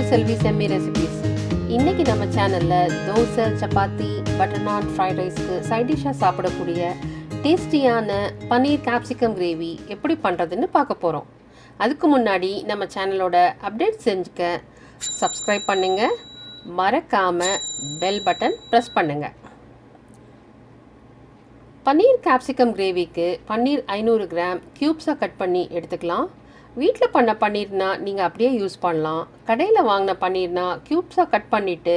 to Selvi's Yummy Recipes. இன்னைக்கு நம்ம சேனல்ல தோசை, சப்பாத்தி, பட்டர் நான், ஃப்ரைட் ரைஸ்க்கு சைட் டிஷ்ஷாக சாப்பிடக்கூடிய டேஸ்டியான பனீர் கேப்சிகம் கிரேவி எப்படி பண்ணுறதுன்னு பார்க்க போகிறோம். அதுக்கு முன்னாடி நம்ம சேனலோட அப்டேட் செஞ்சுக்க சப்ஸ்கிரைப் பண்ணுங்க, மறக்காமல் பெல் பட்டன் ப்ரெஸ் பண்ணுங்க. பன்னீர் கேப்சிகம் கிரேவிக்கு பன்னீர் 500 கிராம் க்யூப்ஸாக கட் பண்ணி எடுத்துக்கலாம். வீட்டில் பண்ண பன்னீர்னால் நீங்கள் அப்படியே யூஸ் பண்ணலாம். கடையில் வாங்கின பன்னீர்னால் க்யூப்ஸாக கட் பண்ணிவிட்டு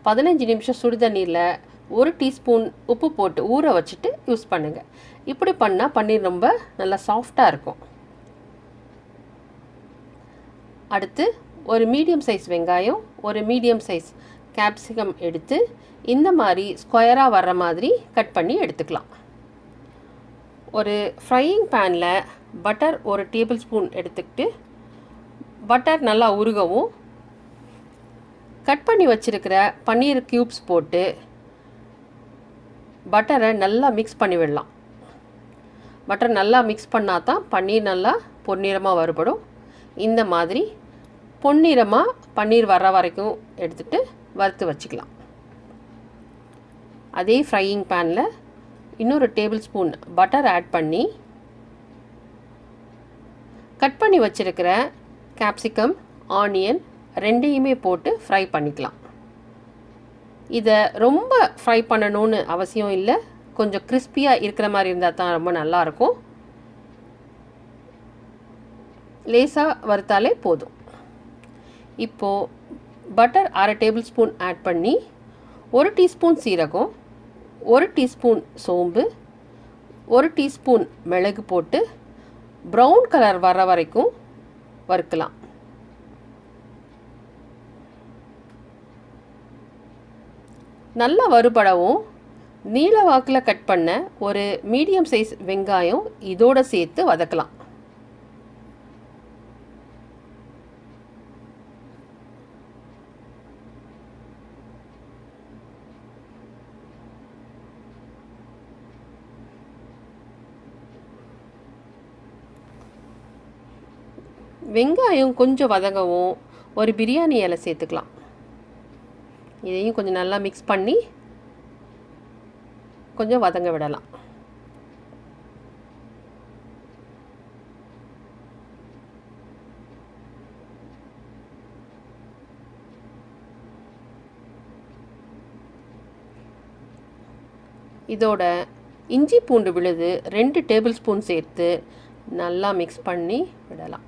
15 நிமிஷம் சுடுதண்ணீரில் 1 டீஸ்பூன் உப்பு போட்டு ஊற வச்சுட்டு யூஸ் பண்ணுங்கள். இப்படி பண்ணால் பன்னீர் ரொம்ப நல்லா சாஃப்டாக இருக்கும். அடுத்து ஒரு மீடியம் சைஸ் வெங்காயம், ஒரு மீடியம் சைஸ் கேப்சிகம் எடுத்து இந்த மாதிரி ஸ்கொயராக வர்ற மாதிரி கட் பண்ணி எடுத்துக்கலாம். ஒரு ஃப்ரையிங் பேனில் பட்டர் 1 டேபிள் ஸ்பூன் எடுத்துக்கிட்டு பட்டர் நல்லா உருகவும் கட் பண்ணி வச்சுருக்கிற பன்னீர் க்யூப்ஸ் போட்டு பட்டரை நல்லா மிக்ஸ் பண்ணி விடலாம். பட்டர் நல்லா மிக்ஸ் பண்ணால் தான் பன்னீர் நல்லா பொன்னிறமாக வறுபடும். இந்த மாதிரி பொன்னிறமாக பன்னீர் வர்ற வரைக்கும் எடுத்துகிட்டு வறுத்து வச்சுக்கலாம். அதே ஃப்ரையிங் பேனில் இன்னொரு டேபிள் ஸ்பூன் பட்டர் ஆட் பண்ணி கட் பண்ணி வச்சுருக்கிற கேப்சிகம், ஆனியன் ரெண்டையுமே போட்டு ஃப்ரை பண்ணிக்கலாம். இதை ரொம்ப ஃப்ரை பண்ணணும்னு அவசியம் இல்லை. கொஞ்சம் கிறிஸ்பியாக இருக்கிற மாதிரி இருந்தால் தான் ரொம்ப நல்லாயிருக்கும். லேசாக வறுத்தாலே போதும். இப்போது பட்டர் 1/2 டேபிள் ஸ்பூன் ஆட் பண்ணி 1 டீஸ்பூன் சீரகம், 1 டீஸ்பூன் சோம்பு, 1 டீஸ்பூன் மிளகு போட்டு ப்ரௌன் கலர் வர வரைக்கும் வறுக்கலாம். நல்லா வறுபடவும் நீல வாக்கில் கட் பண்ண ஒரு மீடியம் சைஸ் வெங்காயம் இதோடு சேர்த்து வதக்கலாம். வெங்காயம் கொஞ்சம் வதங்கவும் ஒரு பிரியாணி இலை சேர்த்துக்கலாம். இதையும் கொஞ்சம் நல்லா மிக்ஸ் பண்ணி கொஞ்சம் வதங்க விடலாம். இதோட இஞ்சி பூண்டு விழுது 2 டேபிள் ஸ்பூன் சேர்த்து நல்லா மிக்ஸ் பண்ணி விடலாம்.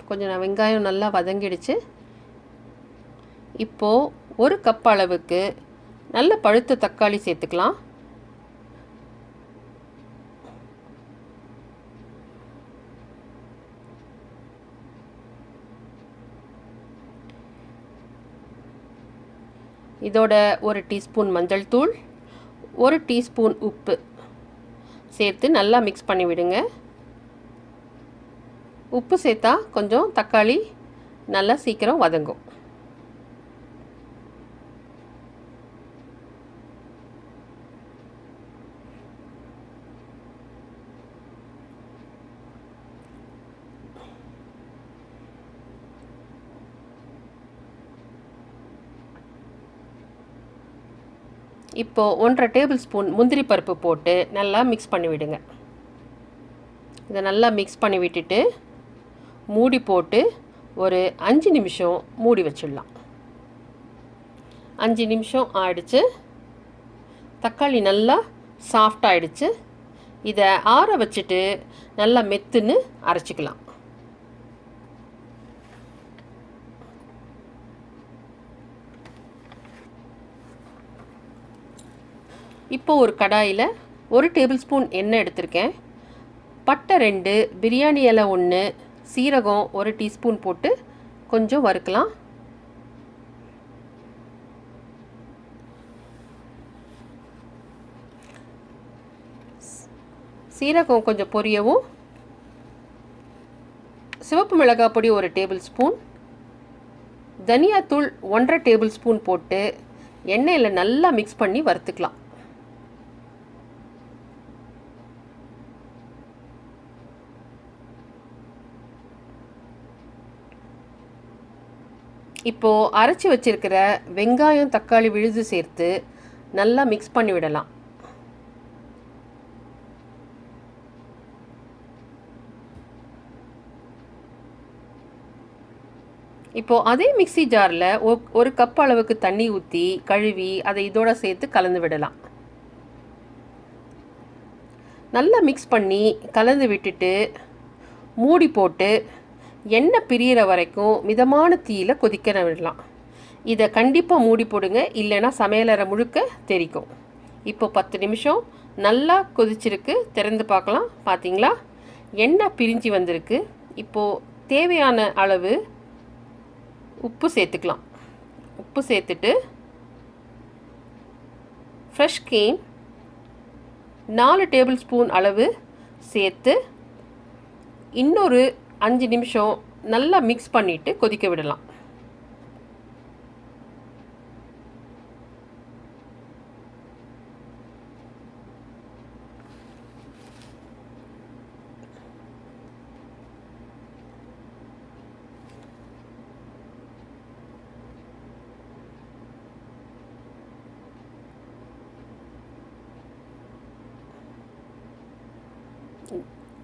கொஞ்சம் வெங்காயம் நல்லா வதங்கிடுச்சு. இப்போது 1 கப் அளவுக்கு நல்ல பழுத்த தக்காளி சேர்த்துக்கலாம். இதோட 1 டீஸ்பூன் மஞ்சள் தூள், 1 டீஸ்பூன் உப்பு சேர்த்து நல்லா மிக்ஸ் பண்ணி விடுங்க. உப்பு சேர்த்தா கொஞ்சம் தக்காளி நல்லா சீக்கிரம் வதங்கும். இப்போது 1/2 டேபிள் ஸ்பூன் முந்திரி பருப்பு போட்டு நல்லா மிக்ஸ் பண்ணி விடுங்க. இதை நல்லா மிக்ஸ் பண்ணி விட்டுட்டு மூடி போட்டு ஒரு 5 நிமிஷம் மூடி வச்சிடலாம். 5 நிமிஷம் ஆயிடுச்சு. தக்காளி நல்லா சாஃப்ட் ஆகிடுச்சு. இதை ஆற வச்சுட்டு நல்லா மெத்துன்னு அரைச்சிக்கலாம். இப்போ ஒரு கடாயில் 1 டேபிள் ஸ்பூன் எண்ணெய் எடுத்திருக்கேன். பட்டை 2, பிரியாணி இலை 1, சீரகம் 1 டீஸ்பூன் போட்டு கொஞ்சம் வறுக்கலாம். சீரகம் கொஞ்சம் பொரியவும் சிவப்பு மிளகாய் பொடி 1 டேபிள் ஸ்பூன், தனியாத்தூள் 1.5 டேபிள் ஸ்பூன் போட்டு எண்ணெயில் நல்லா மிக்ஸ் பண்ணி வறுத்துக்கலாம். இப்போது அரைச்சி வச்சிருக்கிற வெங்காயம் தக்காளி விழுது சேர்த்து நல்லா மிக்ஸ் பண்ணி விடலாம். இப்போது அதே மிக்ஸி ஜாரில் 1 கப் அளவுக்கு தண்ணி ஊற்றி கழுவி அதை இதோட சேர்த்து கலந்து விடலாம். நல்லா மிக்ஸ் பண்ணி கலந்து விட்டுட்டு மூடி போட்டு எண்ணெய் பிரியிற வரைக்கும் மிதமான தீயில் கொதிக்க விடலாம். இதை கண்டிப்பாக மூடி போடுங்க, இல்லைன்னா சமையலறை முழுக்க தெரிக்கும். இப்போ 10 நிமிஷம் நல்லா கொதிச்சிருக்கு. திறந்து பார்க்கலாம். பார்த்தீங்களா, எண்ணெய் பிரிஞ்சு வந்திருக்கு. இப்போது தேவையான அளவு உப்பு சேர்த்துக்கலாம். உப்பு சேர்த்துட்டு ஃப்ரெஷ் க்ரீம் 4 டேபிள் ஸ்பூன் அளவு சேர்த்து இன்னொரு 5 நிமிஷம் நல்லா மிக்ஸ் பண்ணிவிட்டு கொதிக்க விடலாம்.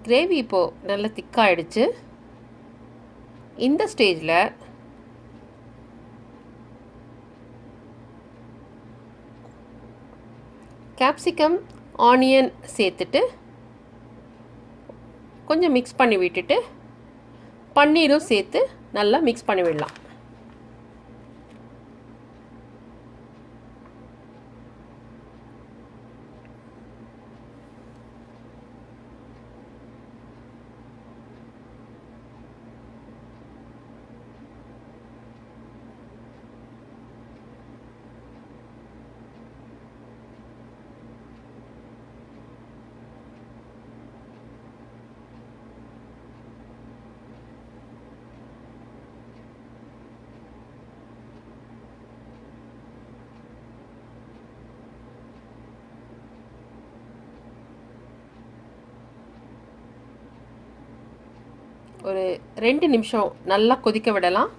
கிரேவி இப்போது நல்லா திக்காகிடுச்சு. இந்த ஸ்டேஜில் கேப்சிகம் ஆனியன் சேர்த்துட்டு கொஞ்சம் மிக்ஸ் பண்ணி விட்டுட்டு பன்னீரும் சேர்த்து நல்லா மிக்ஸ் பண்ணி விடலாம். ஒரு 2 நிமிஷம் நல்லா கொதிக்க விடலாம்.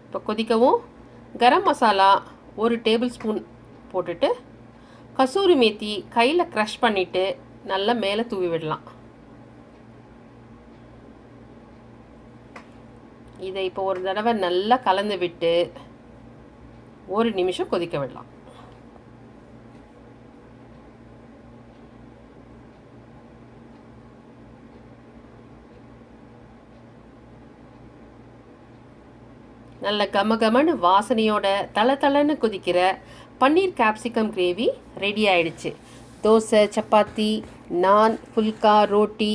இப்போ கொதிக்கவும் கரம் மசாலா 1 டேபிள் ஸ்பூன் போட்டுட்டு கசூரி மேத்தி கையில் க்ரஷ் பண்ணிவிட்டு நல்லா மேலே தூவி விடலாம். இதை இப்போ ஒரு தடவை நல்லா கலந்து விட்டு 1 நிமிஷம் கொதிக்க விடலாம். நல்ல கமகமன்னு வாசனையோட தளன்னு கொதிக்கிற பன்னீர் கேப்சிகம் கிரேவி ரெடி ஆயிடுச்சு. தோசை, சப்பாத்தி, நான், phulka, roti,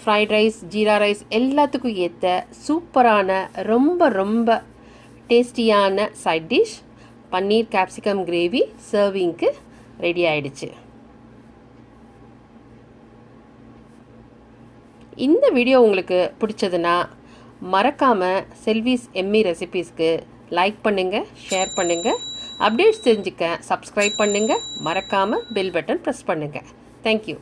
fried rice, jeera rice எல்லாத்துக்கும் ஏற்ற சூப்பரான ரொம்ப டேஸ்டியான சைட் டிஷ் பன்னீர் கேப்சிகம் கிரேவி சர்விங்க்கு ரெடி ஆயிடுச்சு. இந்த வீடியோ உங்களுக்கு பிடிச்சதுன்னா மறக்காமல் செல்விஸ் எம்மி ரெசிபீஸ்க்கு லைக் பண்ணுங்கள், ஷேர் பண்ணுங்கள், அப்டேட்ஸ் தெரிஞ்சுக்க சப்ஸ்கிரைப் பண்ணுங்கள், மறக்காமல் பெல் பட்டன் ப்ரெஸ் பண்ணுங்கள். தேங்க்யூ.